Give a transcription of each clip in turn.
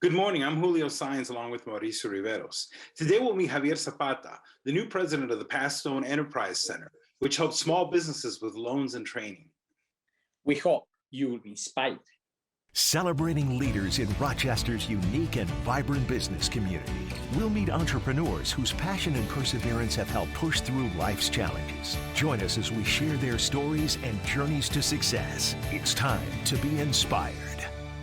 Good morning. I'm Julio Saenz along with Mauricio Riveros. Today we'll meet Javier Zapata, the new president of the PassOn Enterprise Center, which helps small businesses with loans and training. We hope you will be inspired. Celebrating leaders in Rochester's unique and vibrant business community. We'll meet entrepreneurs whose passion and perseverance have helped push through life's challenges. Join us as we share their stories and journeys to success. It's time to be inspired.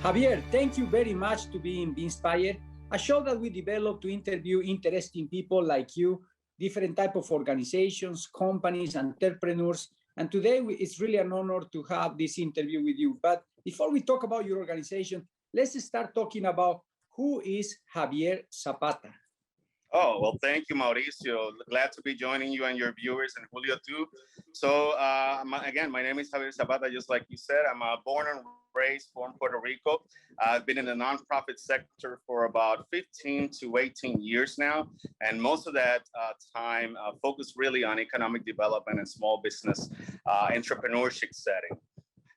Javier, thank you very much to being Be Inspired, a show that we developed to interview interesting people like you, different type of organizations, companies, entrepreneurs. And today it's really an honor to have this interview with you. But before we talk about your organization, let's start talking about who is Javier Zapata. Oh, well, thank you, Mauricio. Glad to be joining you and your viewers and Julio too. So again, my name is Javier Zapata, just like you said. I'm born and raised from Puerto Rico. I've been in the nonprofit sector for about 15 to 18 years now. And most of that time focused really on economic development and small business entrepreneurship setting.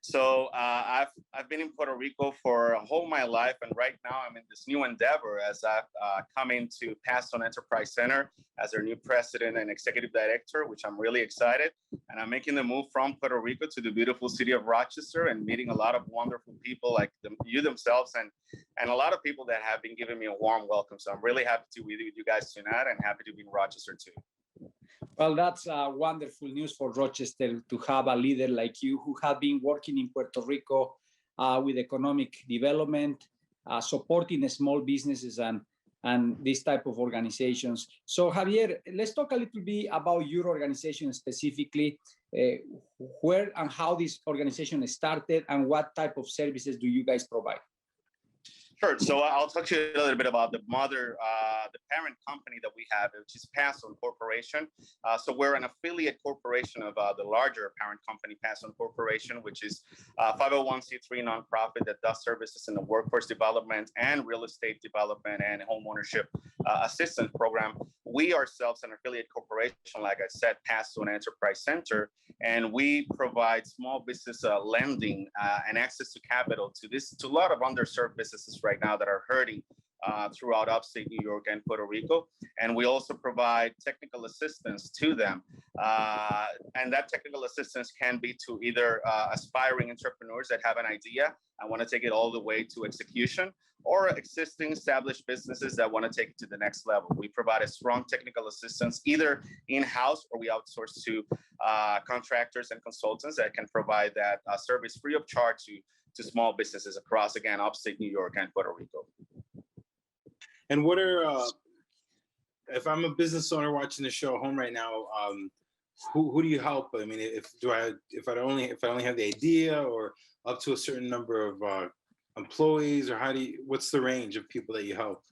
So I've been in Puerto Rico for whole my life, and right now I'm in this new endeavor as I've come into PassOn Enterprise Center as their new president and executive director, which I'm really excited. And I'm making the move from Puerto Rico to the beautiful city of Rochester and meeting a lot of wonderful people like you themselves and a lot of people that have been giving me a warm welcome. So I'm really happy to be with you guys tonight and happy to be in Rochester too. Well, that's wonderful news for Rochester to have a leader like you who have been working in Puerto Rico with economic development, supporting small businesses and this type of organizations. So Javier, let's talk a little bit about your organization specifically, where and how this organization started and what type of services do you guys provide? Sure. So I'll talk to you a little bit about the parent company that we have, which is PassOn Corporation. So we're an affiliate corporation of the larger parent company, PassOn Corporation, which is a 501c3 nonprofit that does services in the workforce development and real estate development and home ownership assistance program. We ourselves, an affiliate corporation, like I said, PassOn Enterprise Center, and we provide small business lending and access to capital to a lot of underserved businesses right now that are hurting throughout upstate New York and Puerto Rico. And we also provide technical assistance to them. And that technical assistance can be to either aspiring entrepreneurs that have an idea and want to take it all the way to execution, or existing established businesses that want to take it to the next level. We provide a strong technical assistance either in-house or we outsource to contractors and consultants that can provide that service free of charge to small businesses across, again, upstate New York and Puerto Rico. And what are, if I'm a business owner watching the show at home right now, who do you help? I mean, if I only have the idea or up to a certain number of employees, or what's the range of people that you help?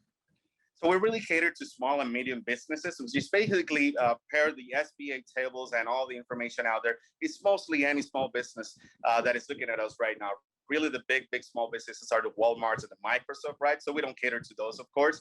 So we really cater to small and medium businesses, which is basically pair the SBA tables and all the information out there. It's mostly any small business that is looking at us right now. Really, the big small businesses are the Walmarts and the Microsoft, right? So we don't cater to those, of course.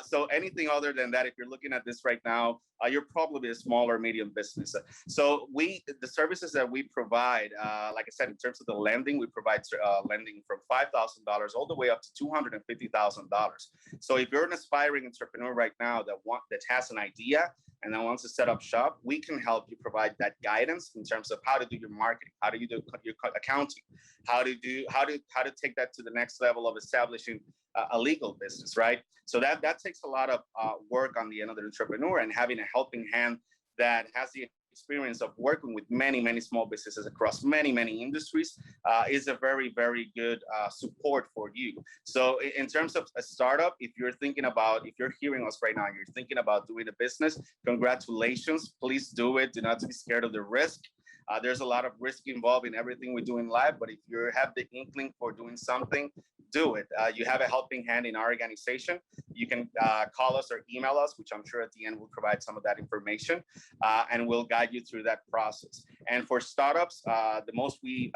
So anything other than that, if you're looking at this right now, you're probably a small or medium business. So the services that we provide, like I said, in terms of the lending, we provide lending from $5,000 all the way up to $250,000. So if you're an aspiring entrepreneur right now that has an idea and then wants to set up shop, we can help you provide that guidance in terms of how to do your marketing, how do you do your accounting, how to take that to the next level of establishing a legal business, right? So that takes a lot of work on the end of the entrepreneur, and having a helping hand that has the experience of working with many small businesses across many industries is a very good support for you. So in terms of a startup, if you're hearing us right now, you're thinking about doing a business, congratulations, please do it. Do not be scared of the risk. There's a lot of risk involved in everything we do in life, but if you have the inkling for doing something, do it. You have a helping hand in our organization. You can call us or email us, which I'm sure at the end we'll provide some of that information, and we'll guide you through that process. And for startups, the most we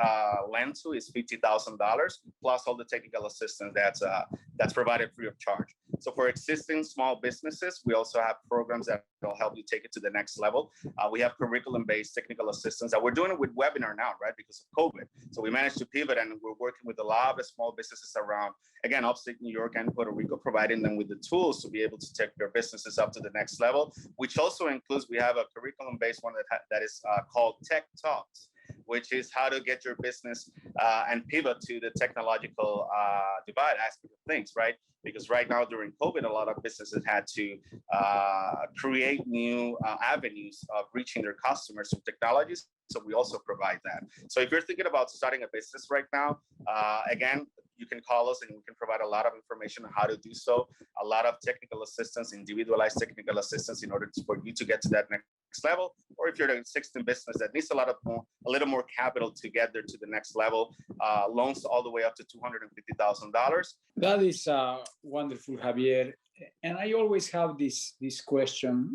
lend to is $50,000 plus all the technical assistance that's provided free of charge. So for existing small businesses, we also have programs that will help you take it to the next level. We have curriculum-based technical assistance that we're doing it with webinar now, right? Because of COVID. So we managed to pivot, and we're working with a lot of small businesses around, again, upstate New York and Puerto Rico, providing them with the tools to be able to take their businesses up to the next level, which also includes, we have a curriculum-based one that is called Tech Talks, which is how to get your business and pivot to the technological divide aspect of things, right? Because right now during COVID, a lot of businesses had to create new avenues of reaching their customers through technologies. So we also provide that. So if you're thinking about starting a business right now, again, you can call us and we can provide a lot of information on how to do so. A lot of technical assistance, individualized technical assistance in order for you to get to that next level. Or if you're an existing business that needs a little more capital to get there to the next level, loans all the way up to $250,000. That is wonderful, Javier. And I always have this question,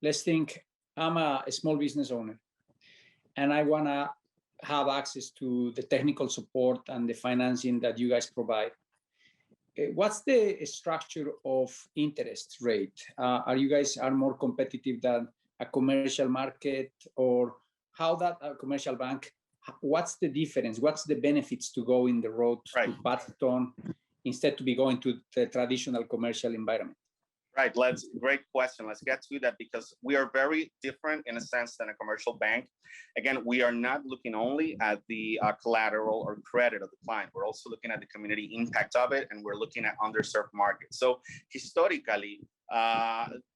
let's think I'm a small business owner and I want to have access to the technical support and the financing that you guys provide. What's the structure of interest rate? Are you guys more competitive than a commercial market, or how that a commercial bank, what's the difference? What's the benefits to go in the road to PassOn instead to be going to the traditional commercial environment? Right, great question. Let's get to that because we are very different in a sense than a commercial bank. Again, we are not looking only at the collateral or credit of the client. We're also looking at the community impact of it, and we're looking at underserved markets. So historically,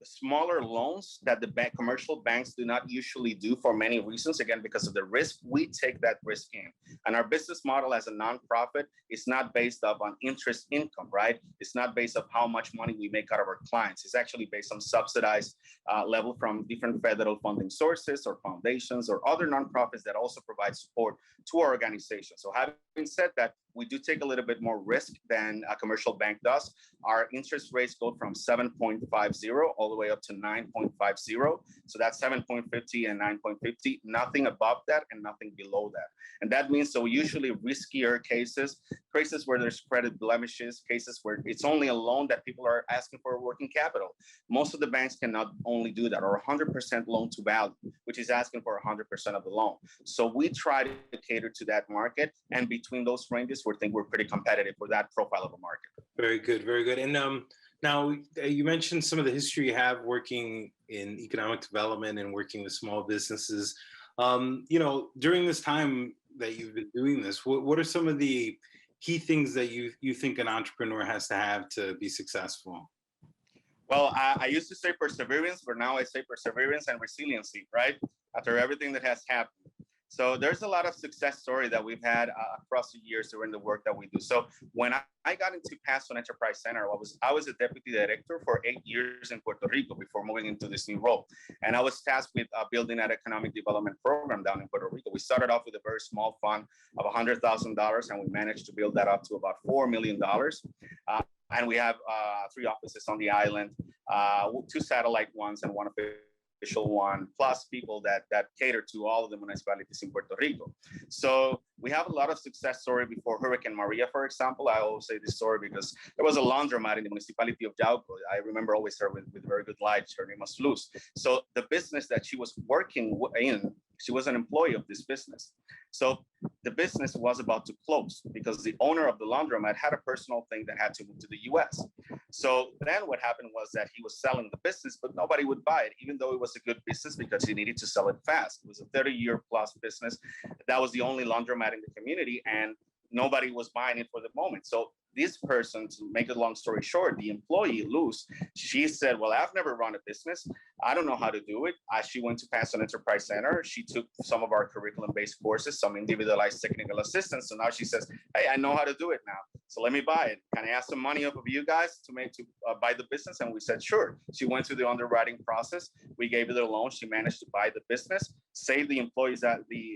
smaller loans that the commercial banks do not usually do for many reasons, again, because of the risk, we take that risk in. And our business model as a nonprofit is not based on interest income, right? It's not based on how much money we make out of our clients. It's actually based on subsidized level from different federal funding sources or foundations or other nonprofits that also provide support to our organization. So having said that, we do take a little bit more risk than a commercial bank does. Our interest rates go from 7.50 all the way up to 9.50. So that's 7.50 and 9.50, nothing above that and nothing below that. And that means so usually riskier cases where there's credit blemishes, cases where it's only a loan that people are asking for working capital. Most of the banks cannot only do that, or 100% loan to value, which is asking for 100% of the loan. So we try to cater to that market, and between those ranges, we think we're pretty competitive for that profile of a market. Very good, very good. And now you mentioned some of the history you have working in economic development and working with small businesses. During this time that you've been doing this, what are some of the key things that you think an entrepreneur has to have to be successful? Well, I used to say perseverance, but now I say perseverance and resiliency, right? After everything that has happened. So there's a lot of success story that we've had across the years during the work that we do. So when I got into PassOn Enterprise Center, I was a deputy director for 8 years in Puerto Rico before moving into this new role. And I was tasked with building that economic development program down in Puerto Rico. We started off with a very small fund of $100,000, and we managed to build that up to about $4 million. And we have 3 offices on the island, 2 satellite ones and 1 official one, plus people that cater to all of the municipalities in Puerto Rico. So we have a lot of success story before Hurricane Maria, for example. I always say this story because there was a laundromat in the municipality of Yauco. I remember always her with very good lights. Her name was Luz. So the business that she was working in, she was an employee of this business. So the business was about to close because the owner of the laundromat had a personal thing that had to move to the US. So then what happened was that he was selling the business, but nobody would buy it, even though it was a good business because he needed to sell it fast. It was a 30-year plus business. That was the only laundromat in the community, and nobody was buying it for the moment. So this person, to make a long story short, the employee, Luz, she said, well, I've never run a business. I don't know how to do it. She went to PassOn Enterprise Center. She took some of our curriculum-based courses, some individualized technical assistance. So now she says, hey, I know how to do it now. So let me buy it. Can I ask some money off of you guys to buy the business? And we said, sure. She went through the underwriting process. We gave her the loan. She managed to buy the business, save the employees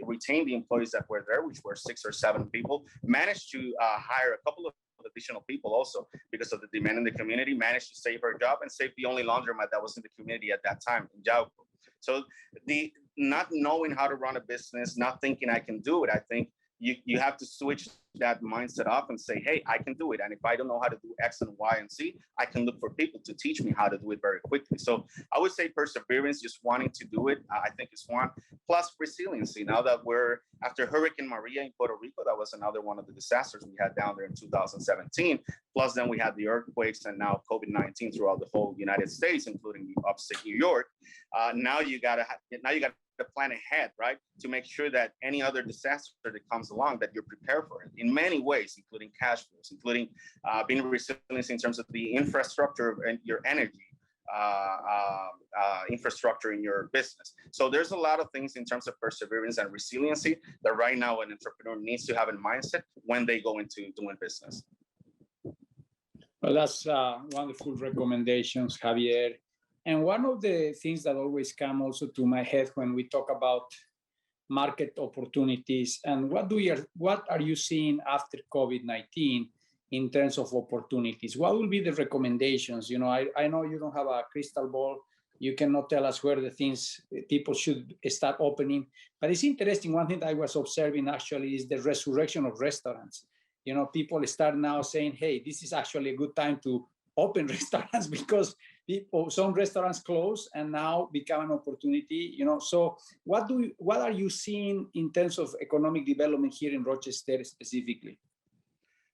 retain the employees that were there, which were 6 or 7 people, managed to hire a couple of additional people also because of the demand in the community, managed to save her job and save the only laundromat that was in the community at that time in Yauco. So the not knowing how to run a business, not thinking I can do it, I think you have to switch that mindset off and say, hey, I can do it. And if I don't know how to do X and Y and Z, I can look for people to teach me how to do it very quickly. So I would say perseverance, just wanting to do it, I think is one. Plus resiliency. Now that we're after Hurricane Maria in Puerto Rico, that was another one of the disasters we had down there in 2017. Plus then we had the earthquakes and now COVID-19 throughout the whole United States, including the upstate New York. Now you got to plan ahead, right? To make sure that any other disaster that comes along, that you're prepared for it in many ways, including cash flows, including being resilient in terms of the infrastructure and your energy infrastructure in your business. So there's a lot of things in terms of perseverance and resiliency that right now an entrepreneur needs to have in mindset when they go into doing business. Well, that's wonderful recommendations, Javier. And one of the things that always come also to my head when we talk about market opportunities and what are you seeing after COVID-19 in terms of opportunities? What will be the recommendations? You know, I know you don't have a crystal ball. You cannot tell us where the things people should start opening, but it's interesting. One thing that I was observing actually is the resurrection of restaurants. You know, people start now saying, hey, this is actually a good time to open restaurants because some restaurants close and now become an opportunity, you know. So what are you seeing in terms of economic development here in Rochester specifically?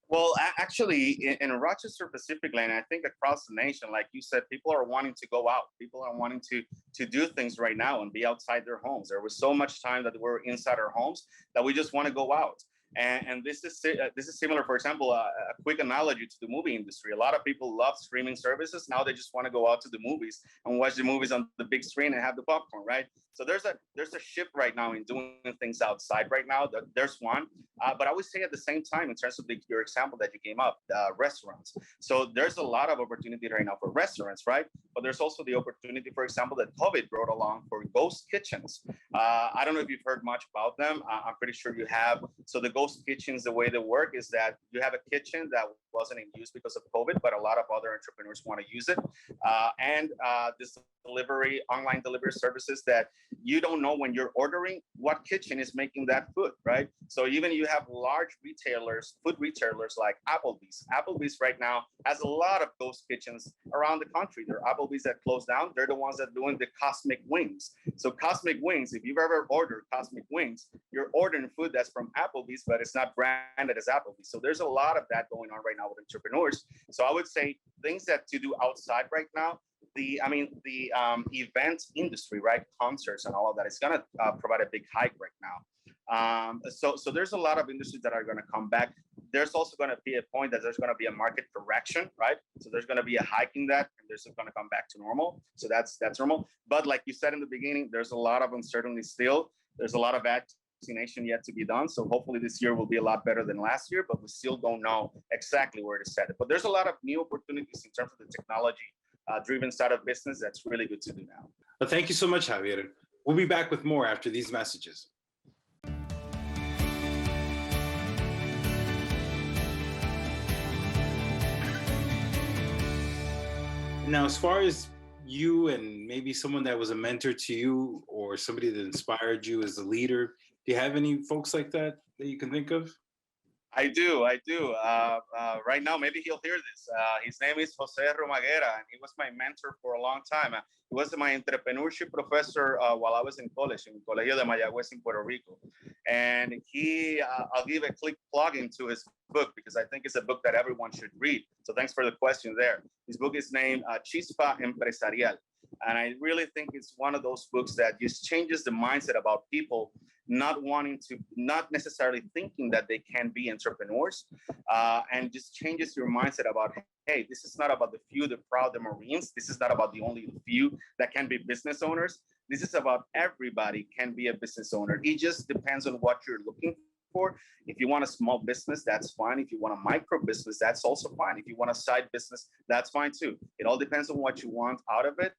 Well, actually, in Rochester specifically, and I think across the nation, like you said, people are wanting to go out. People are wanting to do things right now and be outside their homes. There was so much time that we're inside our homes that we just want to go out. And this is similar, for example, a quick analogy to the movie industry. A lot of people love streaming services. Now they just want to go out to the movies and watch the movies on the big screen and have the popcorn, right? So there's a shift right now in doing things outside right now. There's one. But I would say at the same time, in terms of your example that you came up, restaurants. So there's a lot of opportunity right now for restaurants, right? But there's also the opportunity, for example, that COVID brought along for ghost kitchens. I don't know if you've heard much about them. I'm pretty sure you have. So the ghost kitchens, the way they work is that you have a kitchen that wasn't in use because of COVID, but a lot of other entrepreneurs want to use it. And this online delivery services that you don't know when you're ordering what kitchen is making that food, right? So even you have large retailers, food retailers like Applebee's. Applebee's right now has a lot of ghost kitchens around the country. There are Applebee's that closed down. They're the ones that are doing the Cosmic Wings. So Cosmic Wings, if you've ever ordered Cosmic Wings, you're ordering food that's from Applebee's, but it's not branded as Applebee's. So there's a lot of that going on right now with entrepreneurs. So I would say things that to do outside right now, the event industry, right? Concerts and all of that is going to provide a big hike right now. So there's a lot of industries that are going to come back. There's also going to be a point that there's going to be a market correction, right? So there's going to be a hike in that, and there's going to come back to normal. So that's normal. But like you said in the beginning, there's a lot of uncertainty still. There's a lot of vaccination yet to be done. So hopefully this year will be a lot better than last year, but we still don't know exactly where to set it. But there's a lot of new opportunities in terms of the technology driven side of business that's really good to do now. Well, thank you so much, Javier. We'll be back with more after these messages. Now, as far as you and maybe someone that was a mentor to you or somebody that inspired you as a leader, do you have any folks like that you can think of? I do. Right now, maybe he'll hear this. His name is Jose Romaguera, and he was my mentor for a long time. He was my entrepreneurship professor while I was in college, in Colegio de Mayagüez in Puerto Rico. And I'll give a quick plug into his book because I think it's a book that everyone should read. So thanks for the question there. His book is named Chispa Empresarial. And I really think it's one of those books that just changes the mindset about people not necessarily thinking that they can be entrepreneurs, and just changes your mindset about, hey, this is not about the few, the proud, the Marines. This is not about the only few that can be business owners. This is about everybody can be a business owner. It just depends on what you're looking for. If you want a small business, that's fine. If you want a micro business, that's also fine. If you want a side business, that's fine too. It all depends on what you want out of it.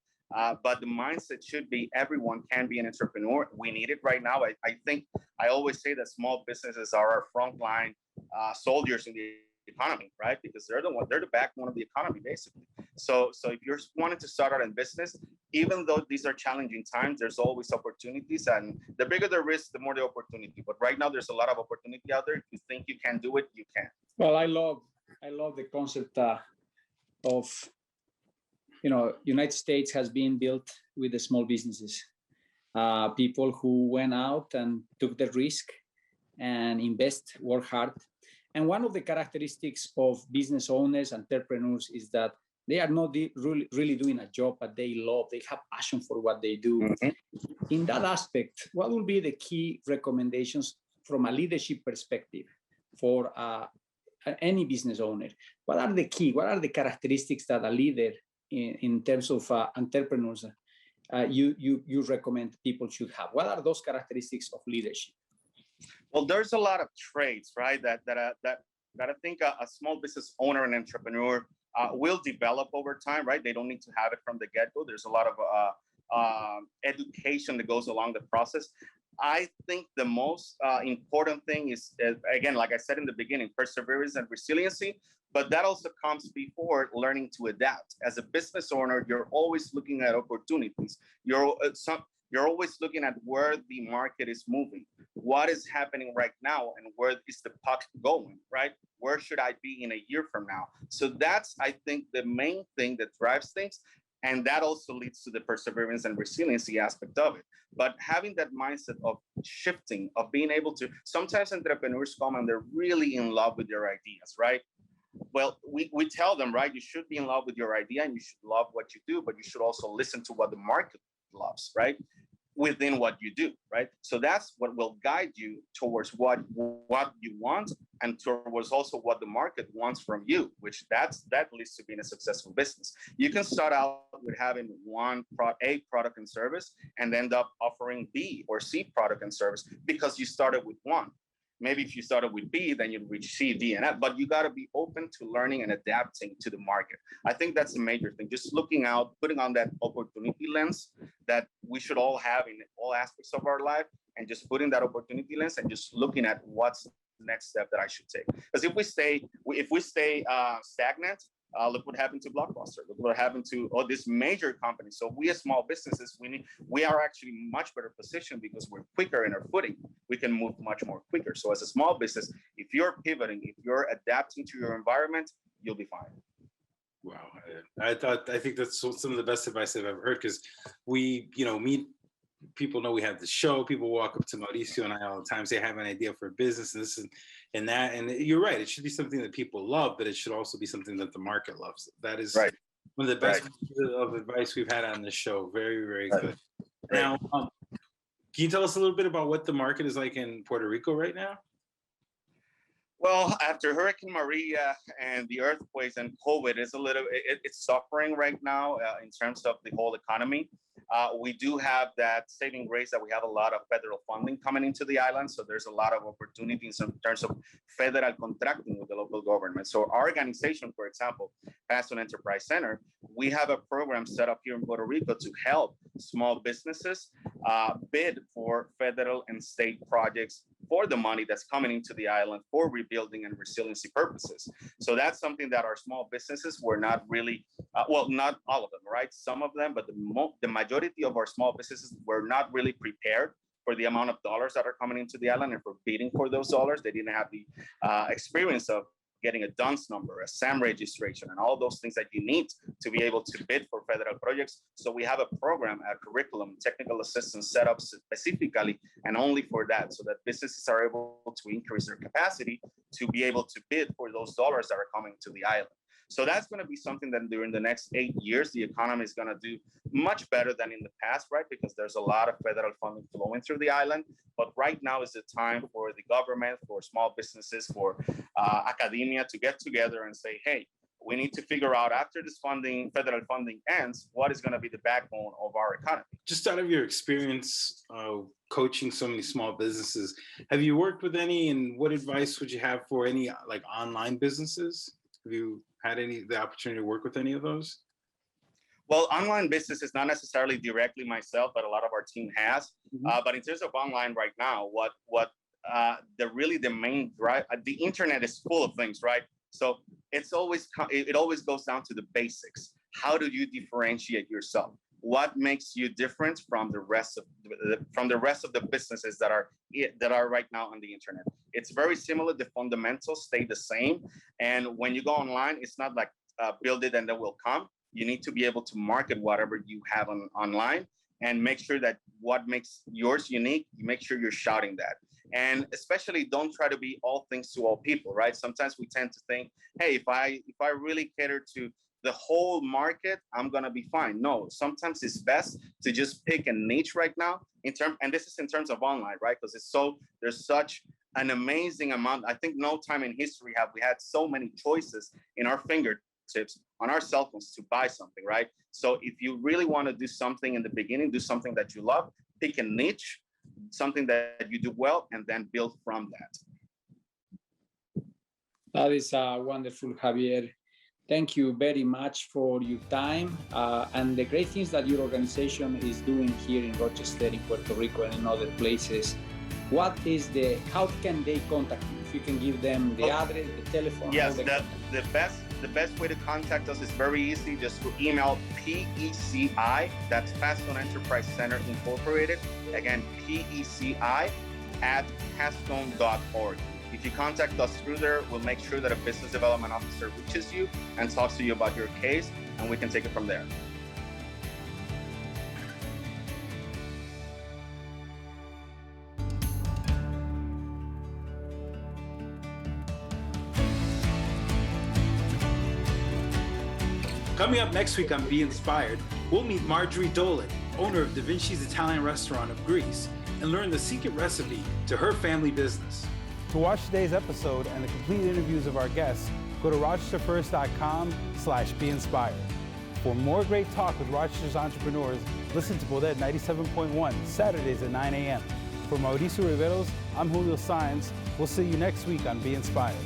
But the mindset should be everyone can be an entrepreneur. We need it right now. I think I always say that small businesses are our frontline soldiers in the economy, right? Because they're the backbone of the economy, basically. So if you're wanting to start out in business, even though these are challenging times, there's always opportunities, and the bigger the risk, the more the opportunity. But right now, there's a lot of opportunity out there. If you think you can do it, you can. Well, I love the concept of, United States has been built with the small businesses, people who went out and took the risk and invest, work hard. And one of the characteristics of business owners, entrepreneurs, is that they are not really doing a job that they love. They have passion for what they do. Mm-hmm. In that aspect, what will be the key recommendations from a leadership perspective for any business owner? What are the characteristics that a leader in terms of entrepreneurs you recommend people should have? What are those characteristics of leadership? Well, there's a lot of traits, right? That I think a small business owner and entrepreneur will develop over time, right? They don't need to have it from the get-go. There's a lot of education that goes along the process. I think the most important thing is, again, like I said in the beginning, perseverance and resiliency. But that also comes before learning to adapt. As a business owner, you're always looking at opportunities. You're always looking at where the market is moving, what is happening right now, and where is the puck going, right? Where should I be in a year from now? So that's, I think, the main thing that drives things. And that also leads to the perseverance and resiliency aspect of it. But having that mindset of shifting, of being able to, sometimes entrepreneurs come and they're really in love with their ideas, right? Well, we tell them, right, you should be in love with your idea and you should love what you do, but you should also listen to what the market loves, right? Within what you do, right? So that's what will guide you towards what you want, and towards also what the market wants from you, which that leads to being a successful business. You can start out with having A product and service and end up offering B or C product and service because you started with one. Maybe if you started with B, then you'd reach C, D, and F, but you got to be open to learning and adapting to the market. I think that's the major thing, just looking out, putting on that opportunity lens that we should all have in all aspects of our life, and just putting that opportunity lens and just looking at what's the next step that I should take. Because if we stay stagnant, look what happened to Blockbuster. Look what happened to all these major companies. So we as small businesses, we are actually much better positioned because we're quicker in our footing. We can move much more quicker. So as a small business, if you're pivoting, if you're adapting to your environment, you'll be fine. Wow, I think that's some of the best advice I've ever heard, because we, meet people, know we have the show. People walk up to Mauricio and I all the time, say, I have an idea for a business and this and that. And you're right. It should be something that people love, but it should also be something that the market loves. That is right. One of the best pieces of advice we've had on this show. Very, very good. Right. Now, can you tell us a little bit about what the market is like in Puerto Rico right now? Well, after Hurricane Maria and the earthquakes and COVID, it's suffering right now in terms of the whole economy. We do have that saving grace that we have a lot of federal funding coming into the island. So there's a lot of opportunities in terms of federal contracting with the local government. So our organization, for example, PassOn Enterprise Center, we have a program set up here in Puerto Rico to help small businesses bid for federal and state projects for the money that's coming into the island for rebuilding and resiliency purposes. So that's something that our small businesses were not really, not all of them, right? Some of them, but the majority of our small businesses were not really prepared for the amount of dollars that are coming into the island and for bidding for those dollars. They didn't have the experience of getting a DUNS number, a SAM registration, and all those things that you need to be able to bid for federal projects. So we have a program, a curriculum, technical assistance set up specifically and only for that, so that businesses are able to increase their capacity to be able to bid for those dollars that are coming to the island. So that's going to be something that during the next 8 years, the economy is going to do much better than in the past, right? Because there's a lot of federal funding flowing through the island. But right now is the time for the government, for small businesses, for academia to get together and say, hey, we need to figure out after this federal funding ends, what is going to be the backbone of our economy. Just out of your experience coaching so many small businesses, have you worked with any, and what advice would you have for any like online businesses? Have you had the opportunity to work with any of those? Well, online business is not necessarily directly myself, but a lot of our team has. Mm-hmm. But in terms of online right now, the main drive, the internet is full of things, right? So it always goes down to the basics. How do you differentiate yourself? What makes you different from the rest of the businesses that are right now on the internet? It's very similar. The fundamentals stay the same. And when you go online, it's not like build it and they will come. You need to be able to market whatever you have online and make sure that what makes yours unique, you make sure you're shouting that. And especially don't try to be all things to all people, right? Sometimes we tend to think, hey, if I really cater to the whole market, I'm gonna be fine. No, sometimes it's best to just pick a niche right now and this is in terms of online, right? Because there's such an amazing amount. I think no time in history have we had so many choices in our fingertips on our cell phones to buy something, right? So if you really want to do something in the beginning, do something that you love, pick a niche, something that you do well, and then build from that. That is wonderful, Javier. Thank you very much for your time and the great things that your organization is doing here in Rochester, in Puerto Rico, and in other places. How can they contact you? If you can give them the address, the telephone. Yes, the best way to contact us is very easy. Just to email PECI, that's PassOn Enterprise Center Incorporated. Again, PECI @passon.org. If you contact us through there, we'll make sure that a business development officer reaches you and talks to you about your case, and we can take it from there. Coming up next week on Be Inspired, we'll meet Marjorie Dolan, owner of Da Vinci's Italian restaurant of Greece, and learn the secret recipe to her family business. To watch today's episode and the complete interviews of our guests, go to rochesterfirst.com/beinspired. For more great talk with Rochester's entrepreneurs, listen to Boded 97.1 Saturdays at 9 a.m. For Mauricio Riveros, I'm Julio Saenz. We'll see you next week on Be Inspired.